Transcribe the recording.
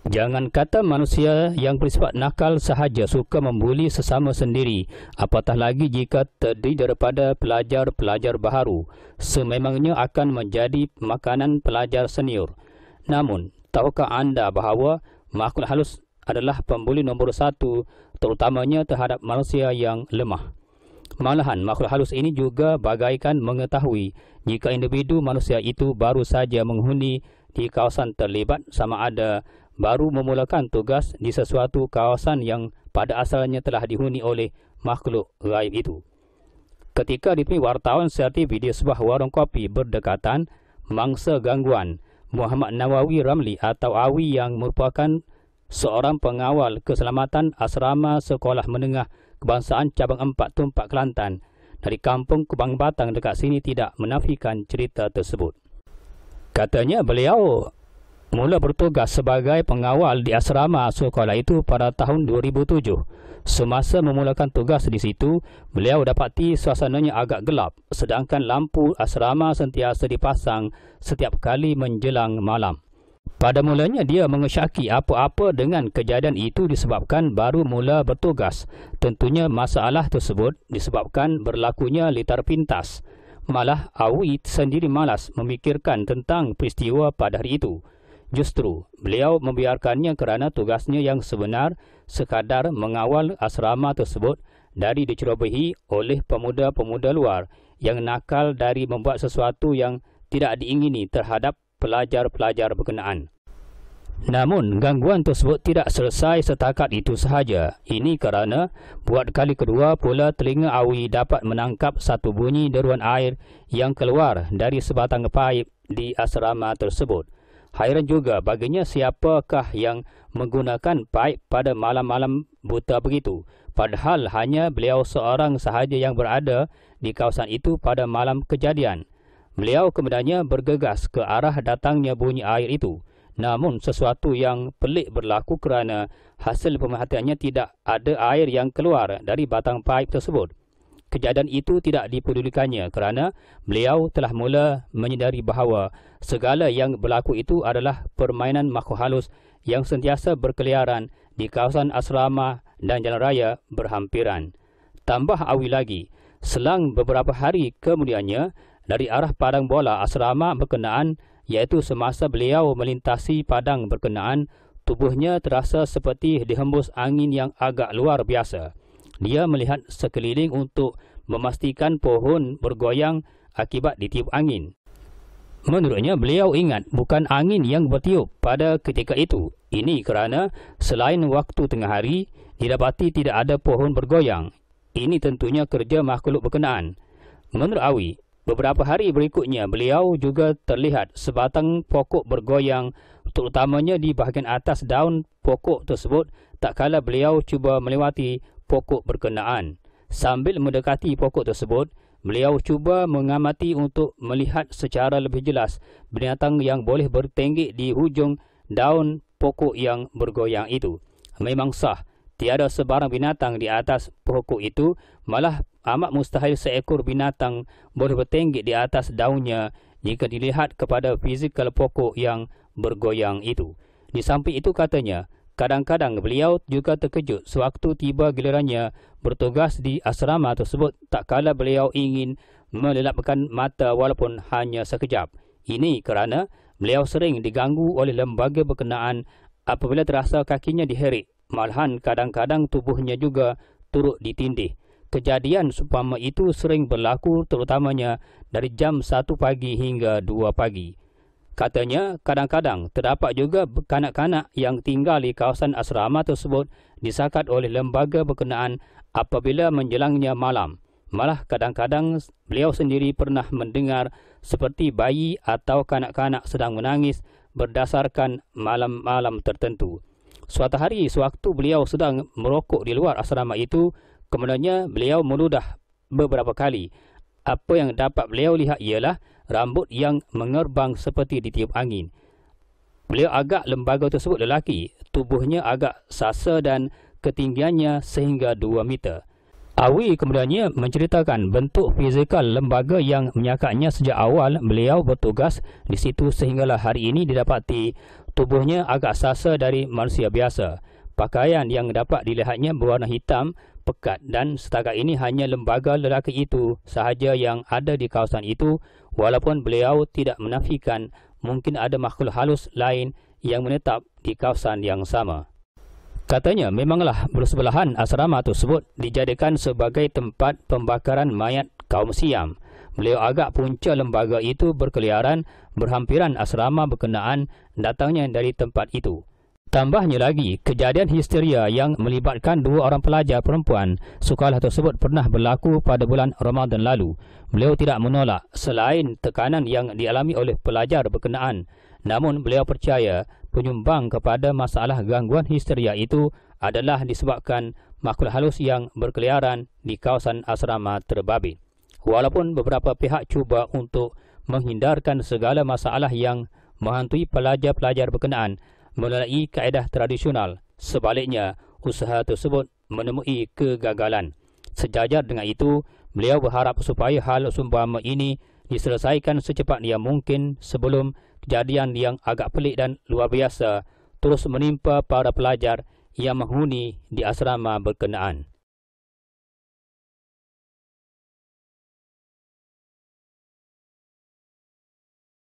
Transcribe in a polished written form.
Jangan kata manusia yang bersifat nakal sahaja suka membuli sesama sendiri, apatah lagi jika terdiri daripada pelajar-pelajar baharu, sememangnya akan menjadi makanan pelajar senior. Namun, tahukah anda bahawa makhluk halus adalah pembuli nombor satu, terutamanya terhadap manusia yang lemah? Malahan, makhluk halus ini juga bagaikan mengetahui jika individu manusia itu baru saja menghuni di kawasan terlibat, sama ada baru memulakan tugas di sesuatu kawasan yang pada asalnya telah dihuni oleh makhluk gaib itu. Ketika ditemui wartawan sertif di sebuah warung kopi berdekatan, mangsa gangguan Muhammad Nawawi Ramli atau Awi yang merupakan seorang pengawal keselamatan asrama sekolah menengah kebangsaan cabang 4 Tumpak Kelantan dari kampung Kubang Batang dekat sini tidak menafikan cerita tersebut. Katanya beliau mula bertugas sebagai pengawal di asrama sekolah itu pada tahun 2007. Semasa memulakan tugas di situ, beliau dapati suasananya agak gelap, sedangkan lampu asrama sentiasa dipasang setiap kali menjelang malam. Pada mulanya dia mengesyaki apa-apa dengan kejadian itu disebabkan baru mula bertugas. Tentunya masalah tersebut disebabkan berlakunya litar pintas. Malah Awi sendiri malas memikirkan tentang peristiwa pada hari itu. Justru, beliau membiarkannya kerana tugasnya yang sebenar sekadar mengawal asrama tersebut dari dicerobohi oleh pemuda-pemuda luar yang nakal dari membuat sesuatu yang tidak diingini terhadap pelajar-pelajar berkenaan. Namun, gangguan tersebut tidak selesai setakat itu sahaja. Ini kerana buat kali kedua pula telinga Awi dapat menangkap satu bunyi deruan air yang keluar dari sebatang paip di asrama tersebut. Hairan juga baginya siapakah yang menggunakan paip pada malam-malam buta begitu. Padahal hanya beliau seorang sahaja yang berada di kawasan itu pada malam kejadian. Beliau kemudiannya bergegas ke arah datangnya bunyi air itu. Namun sesuatu yang pelik berlaku kerana hasil pemerhatiannya tidak ada air yang keluar dari batang paip tersebut. Kejadian itu tidak dipedulikannya kerana beliau telah mula menyedari bahawa segala yang berlaku itu adalah permainan makhluk halus yang sentiasa berkeliaran di kawasan asrama dan jalan raya berhampiran. Tambah Awi lagi, selang beberapa hari kemudiannya dari arah padang bola asrama berkenaan, iaitu semasa beliau melintasi padang berkenaan, tubuhnya terasa seperti dihembus angin yang agak luar biasa. Dia melihat sekeliling untuk memastikan pohon bergoyang akibat ditiup angin. Menurutnya, beliau ingat bukan angin yang bertiup pada ketika itu. Ini kerana selain waktu tengah hari, didapati tidak ada pohon bergoyang. Ini tentunya kerja makhluk berkenaan. Menurut Awi, beberapa hari berikutnya beliau juga terlihat sebatang pokok bergoyang, terutamanya di bahagian atas daun pokok tersebut tak kala beliau cuba melewati pokok berkenaan. Sambil mendekati pokok tersebut, beliau cuba mengamati untuk melihat secara lebih jelas binatang yang boleh bertenggek di hujung daun pokok yang bergoyang itu. Memang sah, tiada sebarang binatang di atas pokok itu, malah amat mustahil seekor binatang boleh bertenggek di atas daunnya jika dilihat kepada fizikal pokok yang bergoyang itu. Di samping itu katanya, kadang-kadang beliau juga terkejut sewaktu tiba gilirannya bertugas di asrama tersebut tak kala beliau ingin melelapkan mata walaupun hanya sekejap. Ini kerana beliau sering diganggu oleh lembaga berkenaan apabila terasa kakinya diherik. Malahan kadang-kadang tubuhnya juga turut ditindih. Kejadian seumpama itu sering berlaku terutamanya dari jam 1 pagi hingga 2 pagi. Katanya, kadang-kadang terdapat juga kanak-kanak yang tinggal di kawasan asrama tersebut disakat oleh lembaga berkenaan apabila menjelangnya malam. Malah kadang-kadang beliau sendiri pernah mendengar seperti bayi atau kanak-kanak sedang menangis berdasarkan malam-malam tertentu. Suatu hari sewaktu beliau sedang merokok di luar asrama itu, kemudiannya beliau meludah beberapa kali. Apa yang dapat beliau lihat ialah rambut yang mengerbang seperti ditiup angin. Beliau agak lembaga tersebut lelaki, tubuhnya agak sasa dan ketinggiannya sehingga 2 meter. Awi kemudiannya menceritakan bentuk fizikal lembaga yang menyakatnya sejak awal beliau bertugas di situ sehinggalah hari ini didapati tubuhnya agak sasa dari manusia biasa. Pakaian yang dapat dilihatnya berwarna hitam pekat dan setakat ini hanya lembaga lelaki itu sahaja yang ada di kawasan itu, walaupun beliau tidak menafikan mungkin ada makhluk halus lain yang menetap di kawasan yang sama. Katanya memanglah bersebelahan asrama tersebut dijadikan sebagai tempat pembakaran mayat kaum Siam. Beliau agak punca lembaga itu berkeliaran berhampiran asrama berkenaan datangnya dari tempat itu. Tambahnya lagi, kejadian histeria yang melibatkan 2 orang pelajar perempuan sekolah tersebut pernah berlaku pada bulan Ramadan lalu. Beliau tidak menolak selain tekanan yang dialami oleh pelajar berkenaan. Namun beliau percaya penyumbang kepada masalah gangguan histeria itu adalah disebabkan makhluk halus yang berkeliaran di kawasan asrama terbabit. Walaupun beberapa pihak cuba untuk menghindarkan segala masalah yang menghantui pelajar-pelajar berkenaan melalui kaedah tradisional, sebaliknya usaha tersebut menemui kegagalan. Sejajar dengan itu, beliau berharap supaya hal seumpama ini diselesaikan secepat yang mungkin sebelum kejadian yang agak pelik dan luar biasa terus menimpa para pelajar yang menghuni di asrama berkenaan.